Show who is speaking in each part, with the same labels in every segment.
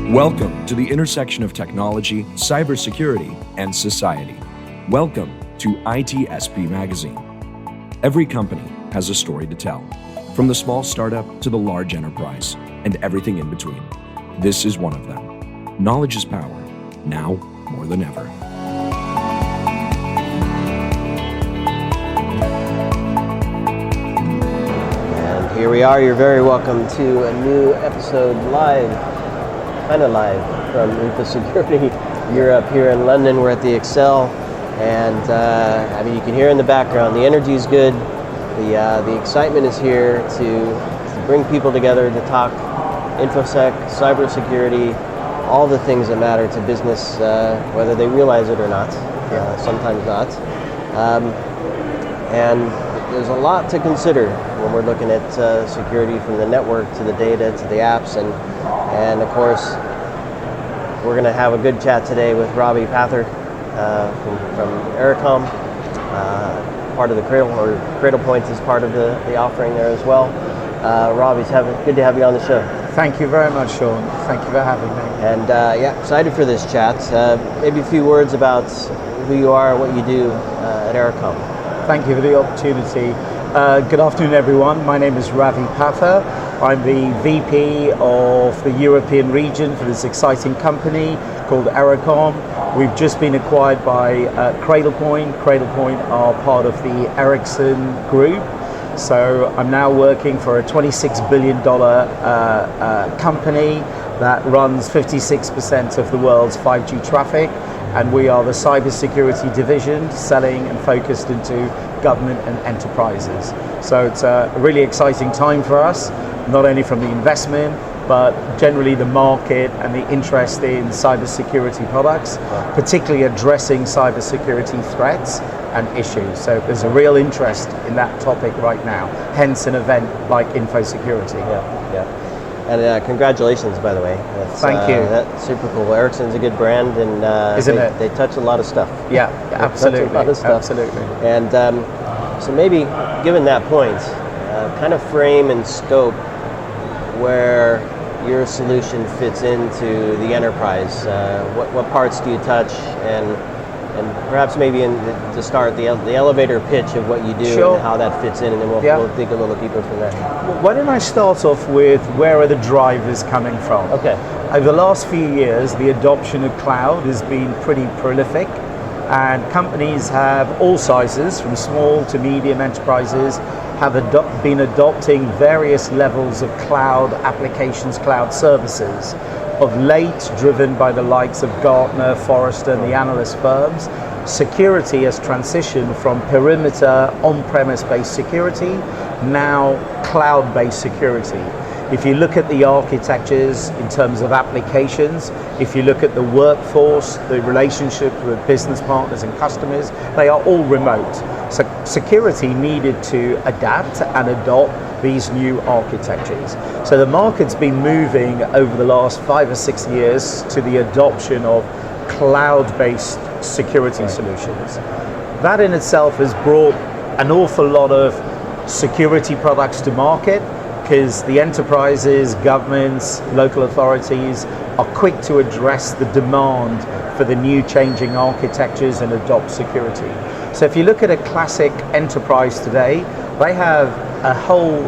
Speaker 1: Welcome to the intersection of technology, cybersecurity, and society. Welcome to ITSPmagazine. Every company has a story to tell, from the small startup to the large enterprise, and everything in between. This is one of them. Knowledge is power, now more than ever.
Speaker 2: And here we are. You're very welcome to a new episode kind of live from Infosecurity Europe here in London. We're at the Excel, and you can hear in the background the energy is good. The excitement is here to bring people together to talk InfoSec, cybersecurity, all the things that matter to business, whether they realize it or not. Sometimes not. And there's a lot to consider when we're looking at security, from the network to the data to the apps, and of course, we're going to have a good chat today with Ravi Pather from Ericom, part of the Cradle Point is part of the offering there as well. Ravi, good to have you on the show.
Speaker 3: Thank you very much, Sean. Thank you for having me.
Speaker 2: And excited for this chat. Maybe a few words about who you are, what you do at Ericom.
Speaker 3: Thank you for the opportunity. Good afternoon, everyone. My name is Ravi Pather. I'm the VP of the European region for this exciting company called Ericom. We've just been acquired by Cradle Point. Cradle Point are part of the Ericsson group. So I'm now working for a $26 billion company that runs 56% of the world's 5G traffic. And we are the cybersecurity division, selling and focused into government and enterprises. So it's a really exciting time for us, not only from the investment, but generally the market and the interest in cybersecurity products, particularly addressing cybersecurity threats and issues. So there's a real interest in that topic right now, hence an event like Infosecurity.
Speaker 2: Yeah. And congratulations, by the way.
Speaker 3: Thank you.
Speaker 2: That's super cool. Ericsson's a good brand, and
Speaker 3: Isn't it?
Speaker 2: They touch a lot of stuff.
Speaker 3: Yeah, absolutely.
Speaker 2: A lot of stuff.
Speaker 3: Absolutely.
Speaker 2: And so maybe, given that point, kind of frame and scope where your solution fits into the enterprise. What parts do you touch, and perhaps maybe to start the elevator pitch of what you do.
Speaker 3: Sure.
Speaker 2: And how that fits in, and then we'll dig a little deeper from there.
Speaker 3: Why don't I start off with where are the drivers coming from?
Speaker 2: Okay.
Speaker 3: Over the last few years, the adoption of cloud has been pretty prolific, and companies have all sizes, from small to medium enterprises, have been adopting various levels of cloud applications, cloud services. Of late, driven by the likes of Gartner, Forrester, and the analyst firms, security has transitioned from perimeter on-premise based security, now cloud-based security. If you look at the architectures in terms of applications, if you look at the workforce, the relationship with business partners and customers, they are all remote. So security needed to adapt and adopt these new architectures. So the market's been moving over the last 5 or 6 years to the adoption of cloud-based security solutions. That in itself has brought an awful lot of security products to market, because the enterprises, governments, local authorities are quick to address the demand for the new changing architectures and adopt security. So if you look at a classic enterprise today, they have a whole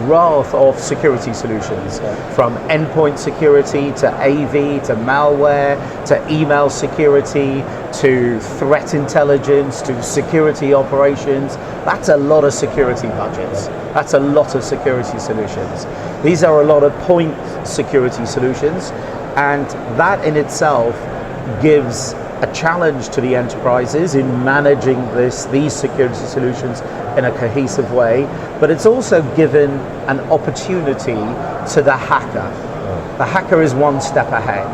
Speaker 3: raft of security solutions, from endpoint security to AV to malware to email security to threat intelligence to security operations. That's a lot of security budgets. That's a lot of security solutions. These are a lot of point security solutions, and that in itself gives a challenge to the enterprises in managing these security solutions in a cohesive way, but it's also given an opportunity to the hacker. The hacker is one step ahead,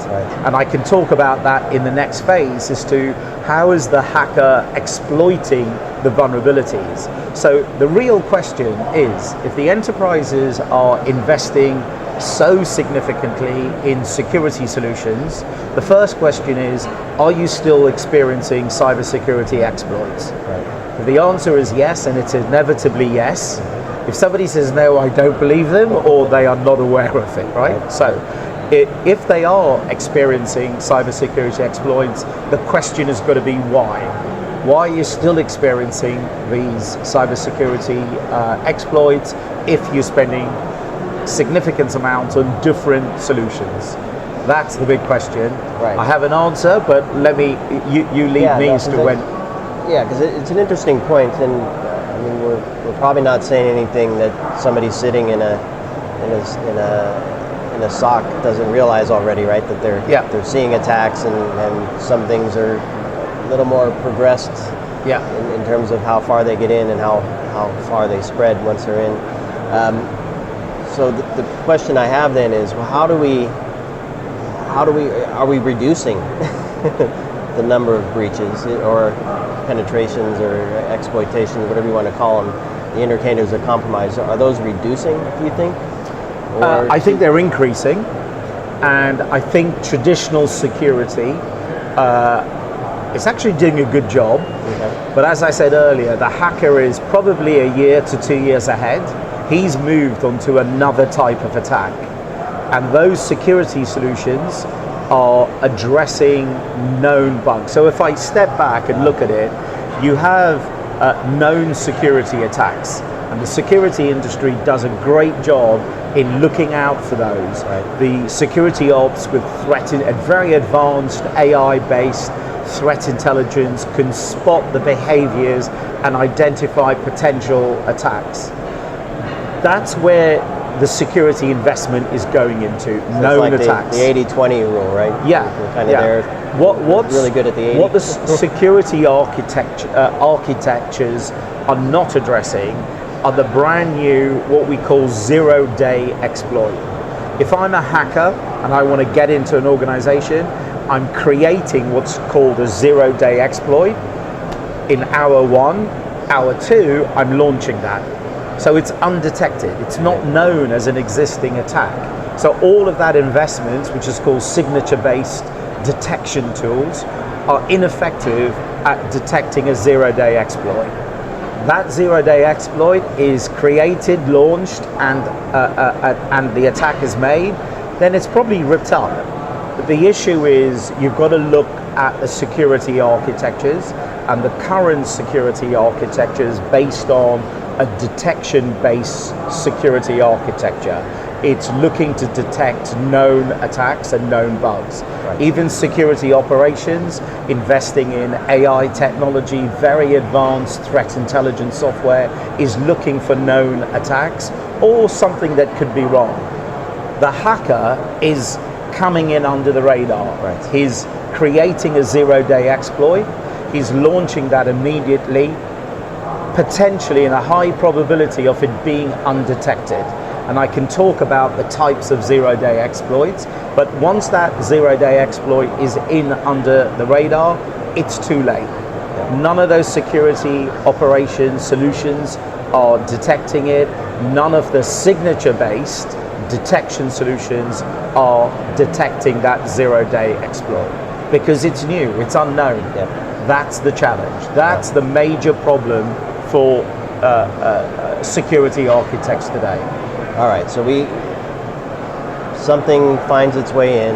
Speaker 3: and I can talk about that in the next phase as to how is the hacker exploiting the vulnerabilities. So the real question is, if the enterprises are investing so significantly in security solutions, the first question is, are you still experiencing cybersecurity exploits? If the answer is yes, and it's inevitably yes, if somebody says no, I don't believe them, or they are not aware of it, right? So If they are experiencing cybersecurity exploits, the question has got to be why. Why are you still experiencing these cybersecurity exploits if you're spending significant amounts on different solutions? That's the big question.
Speaker 2: Right.
Speaker 3: I have an answer, but you lead me as to when.
Speaker 2: Yeah, because it's an interesting point, and I mean we're probably not saying anything that somebody sitting in a SOC doesn't realize already, right? That they're seeing attacks, and some things are a little more progressed.
Speaker 3: Yeah.
Speaker 2: In terms of how far they get in and how far they spread once they're in. So the question I have then is, well, are we reducing the number of breaches or penetrations or exploitations, whatever you want to call them, the indicators of compromise? Are those reducing, do you think?
Speaker 3: I think they're increasing, and I think traditional security is actually doing a good job.
Speaker 2: Okay.
Speaker 3: But as I said earlier, the hacker is probably a year to 2 years ahead. He's moved on to another type of attack. And those security solutions are addressing known bugs. So if I step back and look at it, you have known security attacks. And the security industry does a great job in looking out for those.
Speaker 2: Right.
Speaker 3: The security ops with very advanced AI-based threat intelligence can spot the behaviors and identify potential attacks. That's where the security investment is going into,
Speaker 2: So
Speaker 3: known
Speaker 2: it's like
Speaker 3: attacks.
Speaker 2: The 80-20 rule, right?
Speaker 3: Yeah,
Speaker 2: We're kind of there.
Speaker 3: What's
Speaker 2: really good at the 80.
Speaker 3: What the security architectures are not addressing are the brand new, what we call zero-day exploit. If I'm a hacker and I want to get into an organization, I'm creating what's called a zero-day exploit. In hour 1, hour 2, I'm launching that. So it's undetected. It's not known as an existing attack. So all of that investment, which is called signature-based detection tools, are ineffective at detecting a zero-day exploit. That zero-day exploit is created, launched, and the attack is made, then it's probably ripped up. But the issue is you've got to look at the security architectures, and the current security architectures based on a detection-based security architecture. It's looking to detect known attacks and known bugs.
Speaker 2: Right.
Speaker 3: Even security operations, investing in AI technology, very advanced threat intelligence software, is looking for known attacks or something that could be wrong. The hacker is coming in under the radar.
Speaker 2: Right.
Speaker 3: He's creating a zero-day exploit. He's launching that immediately, potentially in a high probability of it being undetected. And I can talk about the types of zero-day exploits, but once that zero-day exploit is in under the radar, it's too late.
Speaker 2: Yeah.
Speaker 3: None of those security operations solutions are detecting it. None of the signature-based detection solutions are detecting that zero-day exploit because it's new, it's unknown.
Speaker 2: Yeah.
Speaker 3: That's the challenge. That's the major problem for security architects today.
Speaker 2: All right, so something finds its way in,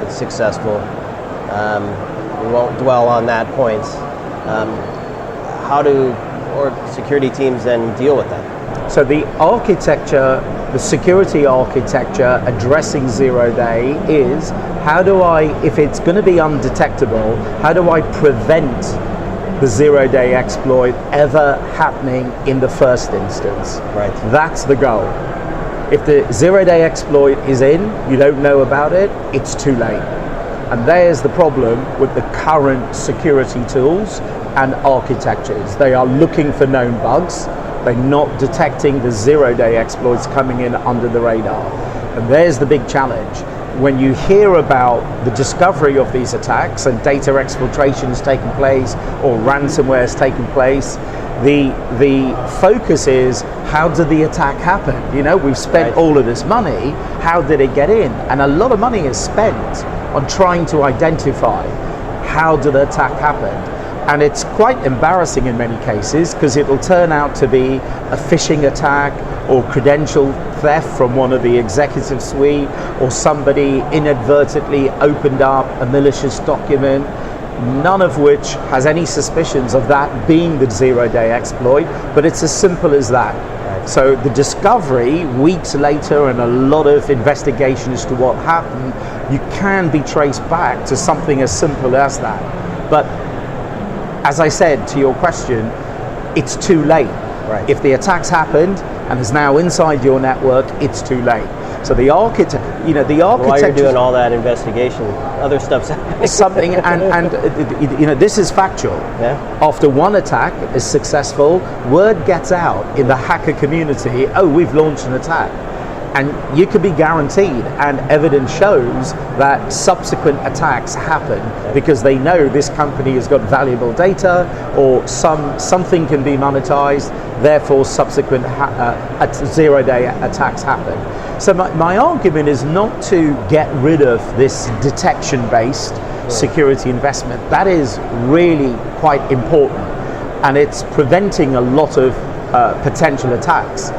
Speaker 2: it's successful. We won't dwell on that point. How do security teams then deal with that?
Speaker 3: So the architecture, the security architecture addressing zero day is, how do I, if it's going to be undetectable, how do I prevent the zero-day exploit ever happening in the first instance?
Speaker 2: Right.
Speaker 3: That's the goal. If the zero-day exploit is in, you don't know about it, it's too late. And there's the problem with the current security tools and architectures. They are looking for known bugs. They're not detecting the zero-day exploits coming in under the radar. And there's the big challenge. When you hear about the discovery of these attacks and data exfiltration is taking place or ransomware is taking place, the focus is, how did the attack happen? You know, we've spent all of this money, how did it get in? And a lot of money is spent on trying to identify how did the attack happen. And it's quite embarrassing in many cases because it'll turn out to be a phishing attack or credential theft from one of the executive suite, or somebody inadvertently opened up a malicious document, none of which has any suspicions of that being the zero-day exploit, but it's as simple as that. Right. So the discovery weeks later and a lot of investigation as to what happened, you can be traced back to something as simple as that. But as I said to your question, it's too late.
Speaker 2: Right.
Speaker 3: If the attacks happened and is now inside your network, it's too late. So the architecture,
Speaker 2: while you're doing all that investigation, other stuff's happening.
Speaker 3: Something, and this is factual.
Speaker 2: Yeah.
Speaker 3: After one attack is successful, word gets out in the hacker community, oh, we've launched an attack. And you can be guaranteed, and evidence shows that subsequent attacks happen because they know this company has got valuable data, or something can be monetized, therefore subsequent zero-day attacks happen. So my argument is not to get rid of this detection-based security investment. That is really quite important, and it's preventing a lot of potential attacks.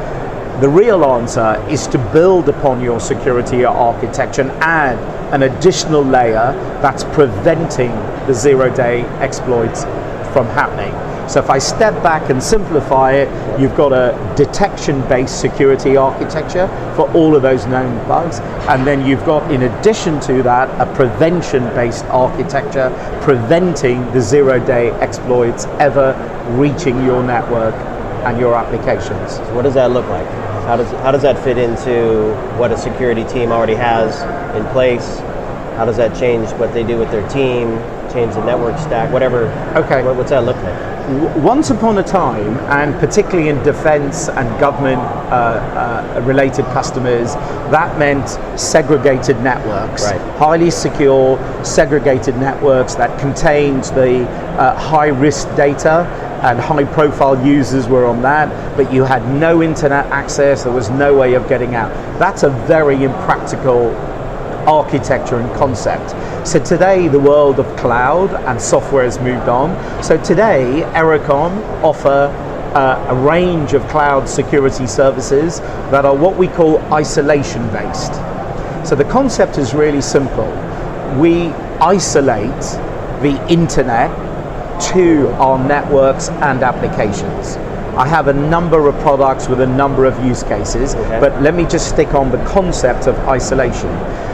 Speaker 3: The real answer is to build upon your security architecture and add an additional layer that's preventing the zero-day exploits from happening. So if I step back and simplify it, you've got a detection-based security architecture for all of those known bugs, and then you've got, in addition to that, a prevention-based architecture preventing the zero-day exploits ever reaching your network and your applications.
Speaker 2: So what does that look like? How does that fit into what a security team already has in place? How does that change what they do with their team, change the network stack, whatever?
Speaker 3: Okay.
Speaker 2: What's that look like?
Speaker 3: Once upon a time, and particularly in defense and government related customers, that meant segregated networks,
Speaker 2: right.
Speaker 3: Highly secure, segregated networks that contained the high risk data, and high profile users were on that, but you had no internet access, there was no way of getting out. That's a very impractical architecture and concept. So today the world of cloud and software has moved on. So today Ericom offer a range of cloud security services that are what we call isolation based. So the concept is really simple. We isolate the internet to our networks and applications. I have a number of products with a number of use cases, but let me just stick on the concept of isolation.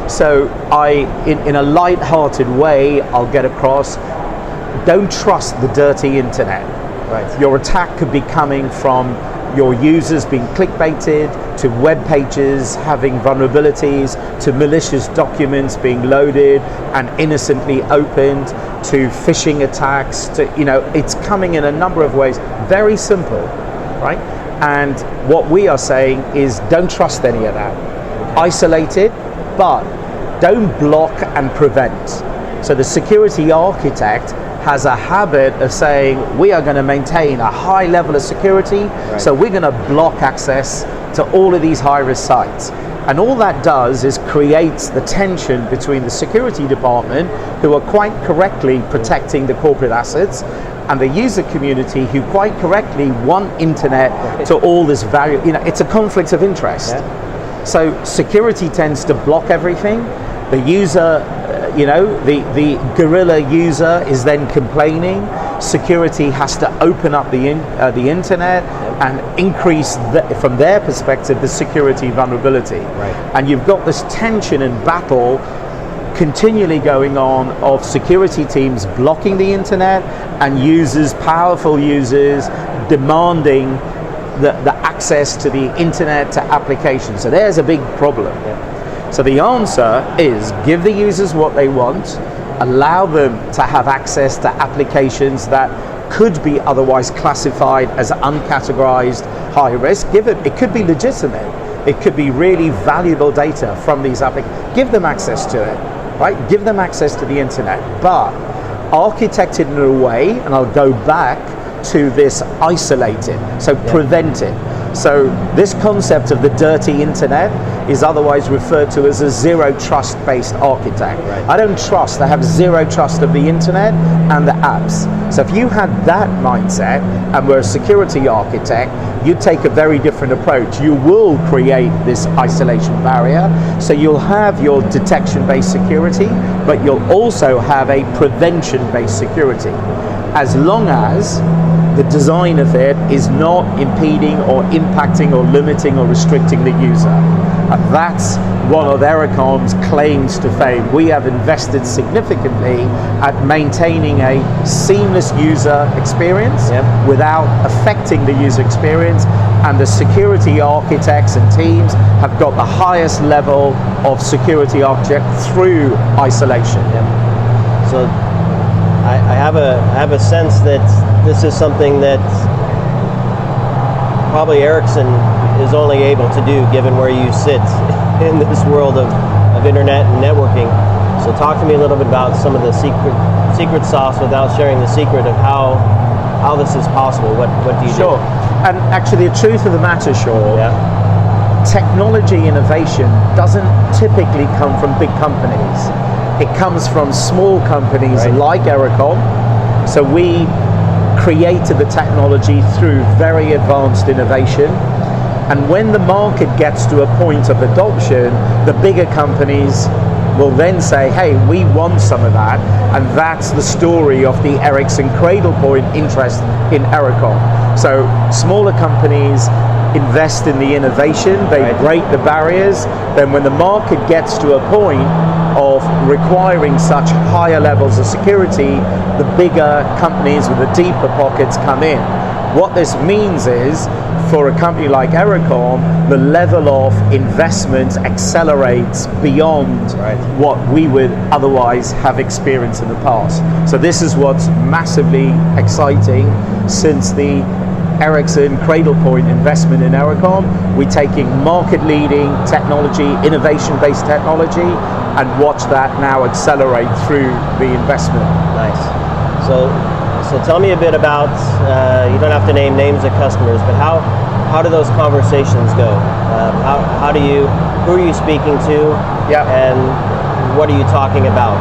Speaker 3: So in a light-hearted way, I'll get across, don't trust the dirty internet.
Speaker 2: Right.
Speaker 3: Your attack could be coming from your users being clickbaited, to web pages having vulnerabilities, to malicious documents being loaded and innocently opened, to phishing attacks, to, it's coming in a number of ways. Very simple, right? And what we are saying is don't trust any of that. Isolate it, but don't block and prevent. So the security architect has a habit of saying we are going to maintain a high level of security, so we're going to block access to all of these high-risk sites. And all that does is creates the tension between the security department, who are quite correctly protecting the corporate assets, and the user community, who quite correctly want internet to all this value. It's a conflict of interest. So security tends to block everything. The user, the guerrilla user is then complaining. Security has to open up the internet and increase, from their perspective, the security vulnerability.
Speaker 2: Right.
Speaker 3: And you've got this tension and battle continually going on of security teams blocking the internet and users, powerful users, demanding the access to the internet, to applications. So there's a big problem. So the answer is give the users what they want, allow them to have access to applications that could be otherwise classified as uncategorized high risk. It could be legitimate. It could be really valuable data from these applications. Give them access to it, right? Give them access to the internet, but architect it in a way, and I'll go back to this isolated, so prevent it. So this concept of the dirty internet is otherwise referred to as a zero trust based architect.
Speaker 2: Right.
Speaker 3: I don't trust, I have zero trust of the internet and the apps. So if you had that mindset and were a security architect, you take a very different approach. You will create this isolation barrier. So you'll have your detection-based security, but you'll also have a prevention-based security, as long as the design of it is not impeding or impacting or limiting or restricting the user. And that's one of Ericom's claims to fame. We have invested significantly at maintaining a seamless user experience without affecting the user experience, and the security architects and teams have got the highest level of security architect through isolation.
Speaker 2: So I have a sense that this is something that probably Ericsson is only able to do, given where you sit in this world of internet and networking. So talk to me a little bit about some of the secret sauce, without sharing the secret of how this is possible. What do you do?
Speaker 3: Sure. And actually, the truth of the matter, Shaw, technology innovation doesn't typically come from big companies. It comes from small companies like Ericom. So we created the technology through very advanced innovation. And when the market gets to a point of adoption, the bigger companies will then say, hey, we want some of that. And that's the story of the Ericsson Cradlepoint interest in Ericom. So smaller companies invest in the innovation, they break the barriers. Then when the market gets to a point of requiring such higher levels of security, the bigger companies with the deeper pockets come in. What this means is, for a company like Ericom, the level of investment accelerates beyond what we would otherwise have experienced in the past. So this is what's massively exciting. Since the Ericsson Cradlepoint investment in Ericom, we're taking market-leading technology, innovation-based technology, and watch that now accelerate through the investment.
Speaker 2: Nice. So tell me a bit about, you don't have to name names of customers, but how do those conversations go? Who are you speaking to? And what are you talking about?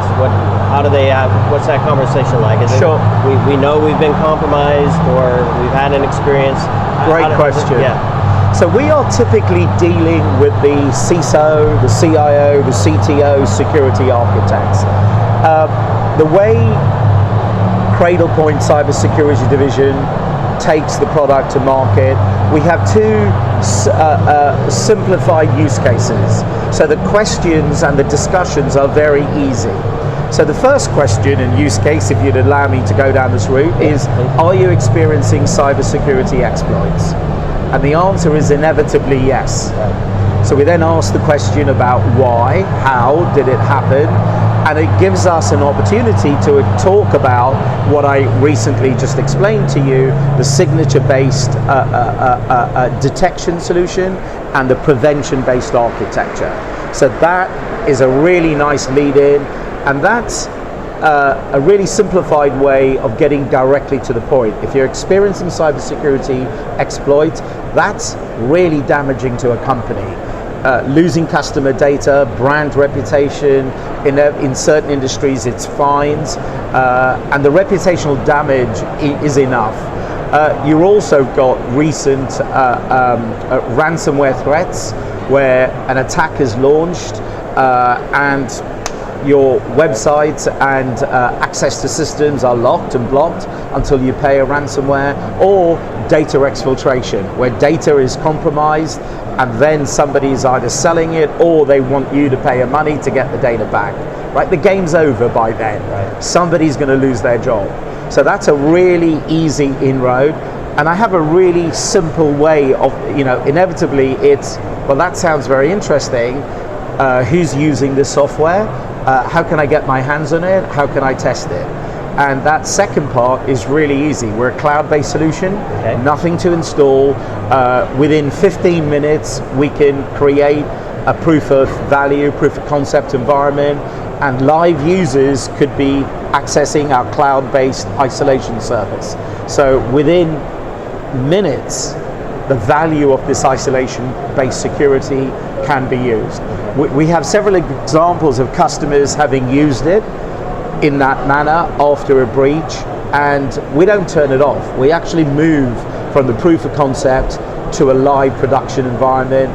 Speaker 2: What's that conversation like? Is
Speaker 3: Sure.
Speaker 2: We know we've been compromised, or we've had an experience?
Speaker 3: Great question. So we are typically dealing with the CISO, the CIO, the CTO, security architects. The way Cradlepoint Cybersecurity Division takes the product to market, we have two simplified use cases. So the questions and the discussions are very easy. So the first question and use case, if you'd allow me to go down this route, is, are you experiencing cybersecurity exploits? And the answer is inevitably yes. So we then ask the question about why, how did it happen? And it gives us an opportunity to talk about what I recently just explained to you, the signature-based detection solution and the prevention-based architecture. So that is a really nice lead-in, and that's a really simplified way of getting directly to the point. If you're experiencing cybersecurity exploits, that's really damaging to a company. Losing customer data, brand reputation, in certain industries it's fines, and the reputational damage is enough. You've also got recent ransomware threats where an attack is launched and your websites and access to systems are locked and blocked until you pay a ransomware, or data exfiltration, where data is compromised and then somebody's either selling it or they want you to pay money to get the data back. Right? The game's over by then. Somebody's going to lose their job. So that's a really easy inroad. And I have a really simple way of, inevitably it's, well, that sounds very interesting. Who's using this software? How can I get my hands on it? How can I test it? And that second part is really easy. We're a cloud-based solution, nothing to install. Within 15 minutes, we can create a proof of value, proof of concept environment, and live users could be accessing our cloud-based isolation service. So within minutes, the value of this isolation-based security can be used. We have several examples of customers having used it in that manner after a breach, and we don't turn it off. We actually move from the proof of concept to a live production environment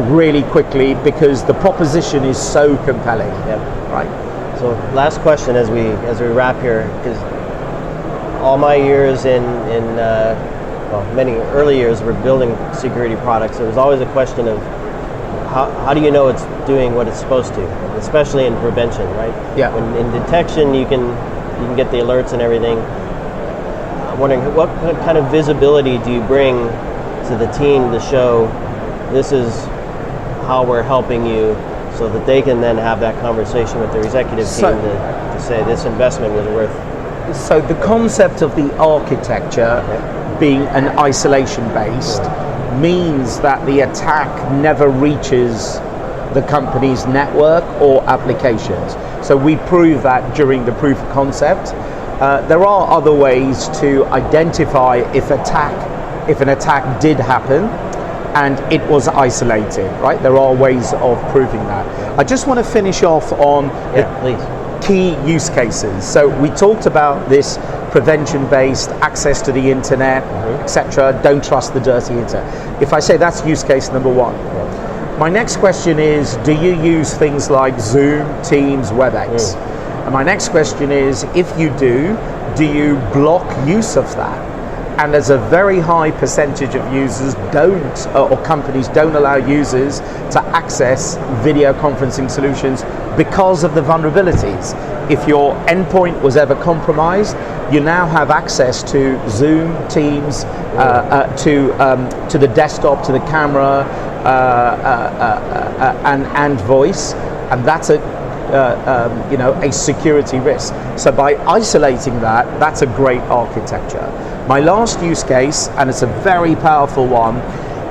Speaker 3: really quickly, because the proposition is so compelling.
Speaker 2: Yep.
Speaker 3: Right.
Speaker 2: So last question as we wrap here, because all my years in many early years were building security products. It was always a question of how do you know it's doing what it's supposed to, especially in prevention, right?
Speaker 3: Yeah.
Speaker 2: When in detection you can get the alerts and everything. I'm wondering what kind of visibility do you bring to the team to show this is how we're helping you, so that they can then have that conversation with their executive team to say this investment was worth.
Speaker 3: So the concept of the architecture being an isolation based means that the attack never reaches the company's network or applications. So we prove that during the proof of concept. There are other ways to identify if an attack did happen and it was isolated, right? There are ways of proving that. I just want to finish off on the key use cases. So we talked about this prevention-based access to the internet, etc. Don't trust the dirty internet. If I say that's use case number one, my next question is, do you use things like Zoom, Teams, WebEx? And my next question is, if you do you block use of that? And there's a very high percentage of users or companies don't allow users to access video conferencing solutions because of the vulnerabilities. If your endpoint was ever compromised, you now have access to Zoom, Teams, to the desktop, to the camera, and voice, and that's a security risk. So by isolating that, that's a great architecture. My last use case, and it's a very powerful one,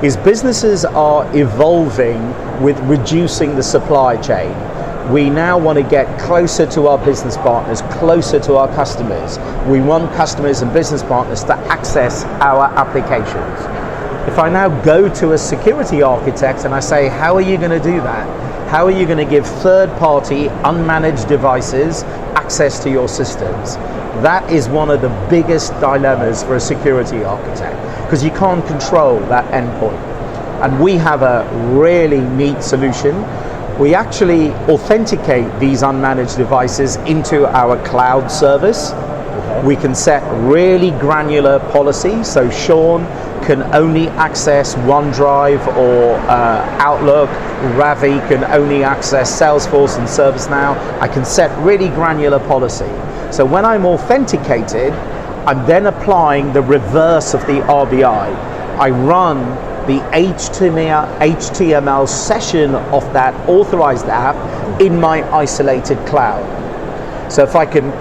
Speaker 3: is businesses are evolving with reducing the supply chain. We now want to get closer to our business partners, closer to our customers. We want customers and business partners to access our applications. If I now go to a security architect and I say, how are you going to do that? How are you going to give third-party unmanaged devices access to your systems? That is one of the biggest dilemmas for a security architect, because you can't control that endpoint. And we have a really neat solution. We actually authenticate these unmanaged devices into our cloud service. We can set really granular policy, so Sean can only access OneDrive or Outlook. Ravi can only access Salesforce and ServiceNow. I can set really granular policy. So when I'm authenticated, I'm then applying the reverse of the RBI. I run the HTML session of that authorized app in my isolated cloud. So if I can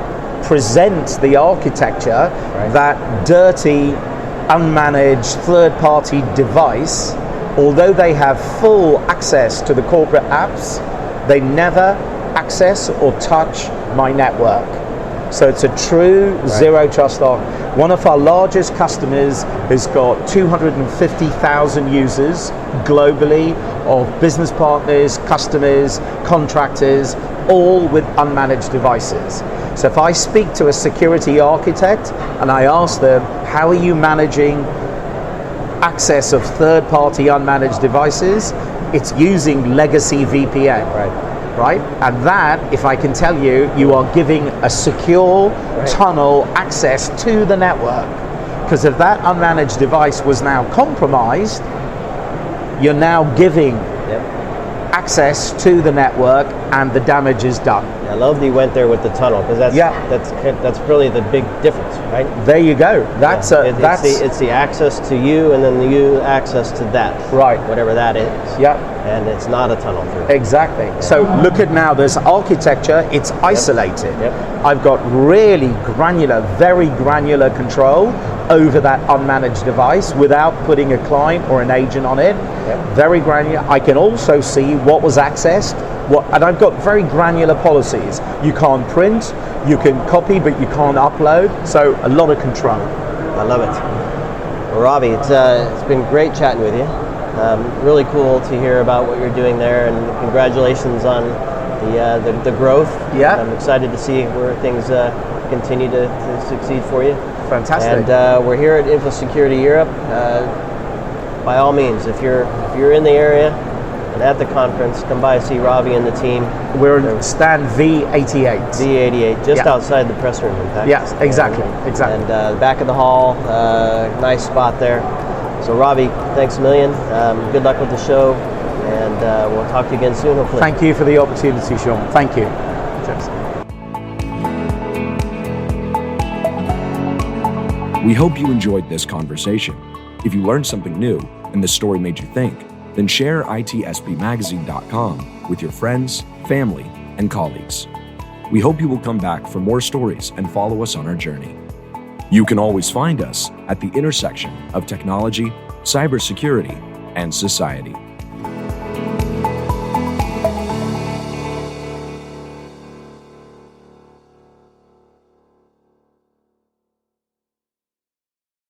Speaker 3: present the architecture, that dirty, unmanaged third-party device, although they have full access to the corporate apps, they never access or touch my network. So it's a true zero trust arc. One of our largest customers has got 250,000 users globally, of business partners, customers, contractors, all with unmanaged devices. So if I speak to a security architect and I ask them, how are you managing access of third-party unmanaged devices? It's using legacy VPN. Right? And that, if I can tell you, you are giving a secure tunnel access to the network. Because if that unmanaged device was now compromised, you're now giving access to the network and the damage is done.
Speaker 2: I love that you went there with the tunnel, because that's really the big difference, right?
Speaker 3: There you go.
Speaker 2: It's the access to you, and then you access to that, whatever that is. And it's not a tunnel through.
Speaker 3: Exactly. So look at now, there's architecture, it's isolated. I've got really granular, very granular control over that unmanaged device without putting a client or an agent on it. Very granular. I can also see what was accessed, and I've got very granular policies. You can't print, you can copy, but you can't upload. So a lot of control.
Speaker 2: I love it. Well, Ravi, it's been great chatting with you. Really cool to hear about what you're doing there, and congratulations on the growth.
Speaker 3: Yeah.
Speaker 2: I'm excited to see where things continue to succeed for you.
Speaker 3: Fantastic.
Speaker 2: And we're here at Infosecurity Europe. By all means, if you're in the area and at the conference, come by, see Ravi and the team.
Speaker 3: We're in stand V88.
Speaker 2: V88, just outside the press room, in fact.
Speaker 3: Yes, exactly.
Speaker 2: And the back of the hall, nice spot there. So Ravi, thanks a million. Good luck with the show, and we'll talk to you again soon, hopefully.
Speaker 3: Thank you for the opportunity, Sean. Thank you. Cheers.
Speaker 1: We hope you enjoyed this conversation. If you learned something new and this story made you think, then share ITSPmagazine.com with your friends, family, and colleagues. We hope you will come back for more stories and follow us on our journey. You can always find us at the intersection of technology, cybersecurity, and society.